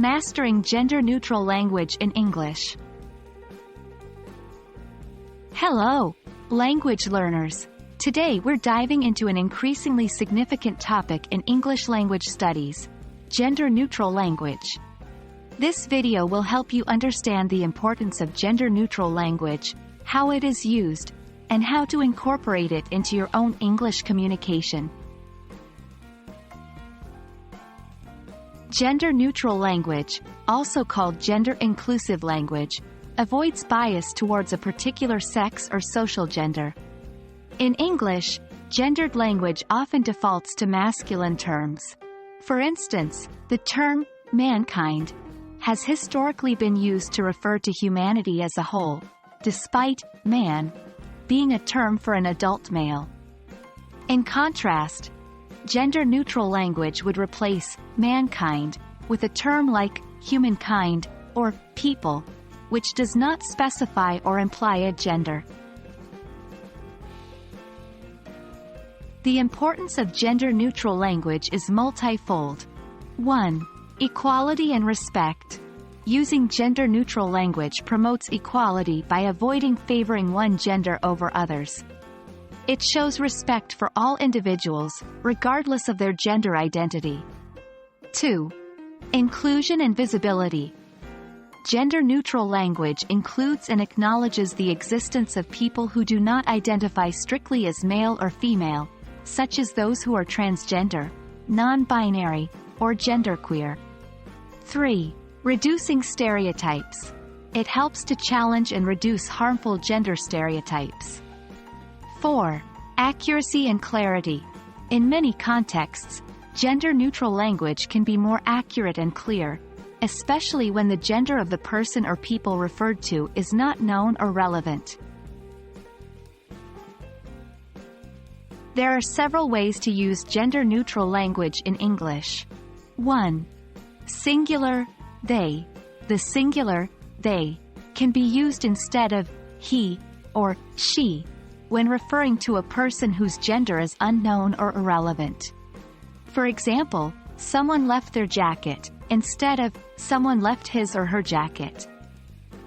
Mastering gender-neutral language in English. Hello, language learners. Today we're diving into an increasingly significant topic in English language studies, gender-neutral language. This video will help you understand the importance of gender-neutral language, how it is used, and how to incorporate it into your own English communication. Gender-neutral language, also called gender-inclusive language, avoids bias towards a particular sex or social gender. In English, gendered language often defaults to masculine terms. For instance, the term mankind has historically been used to refer to humanity as a whole, despite man being a term for an adult male. In contrast, gender-neutral language would replace mankind with a term like humankind or people, which does not specify or imply a gender. The importance of gender-neutral language is multifold. 1. Equality and respect. Using gender-neutral language promotes equality by avoiding favoring one gender over others. It shows respect for all individuals, regardless of their gender identity. 2. Inclusion and visibility. Gender-neutral language includes and acknowledges the existence of people who do not identify strictly as male or female, such as those who are transgender, non-binary, or genderqueer. 3. Reducing stereotypes. It helps to challenge and reduce harmful gender stereotypes. 4. Accuracy and clarity. In many contexts, gender-neutral language can be more accurate and clear, especially when the gender of the person or people referred to is not known or relevant. There are several ways to use gender-neutral language in English. 1. Singular, they. The singular, they, can be used instead of he or she when referring to a person whose gender is unknown or irrelevant. For example, someone left their jacket, instead of someone left his or her jacket.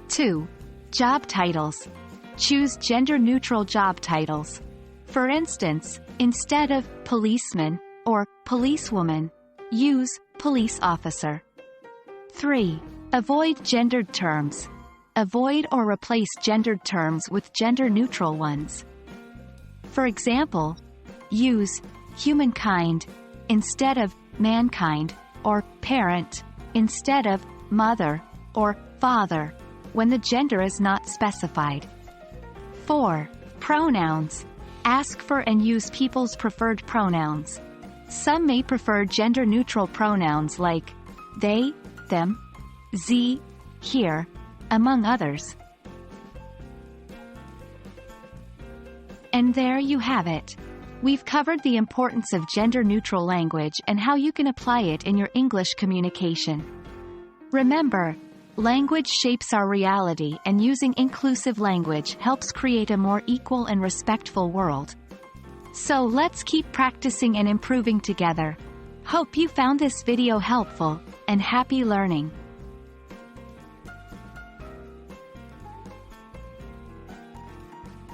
2. Job titles. Choose gender-neutral job titles. For instance, instead of policeman or policewoman, use police officer. 3. Avoid gendered terms. Avoid or replace gendered terms with gender-neutral ones. For example, use humankind instead of mankind, or parent instead of mother or father, when the gender is not specified. 4. Pronouns. Ask for and use people's preferred pronouns. Some may prefer gender-neutral pronouns like they, them, ze, here, among others. And there you have it. We've covered the importance of gender-neutral language and how you can apply it in your English communication. Remember, language shapes our reality, and using inclusive language helps create a more equal and respectful world. So let's keep practicing and improving together. Hope you found this video helpful, and happy learning!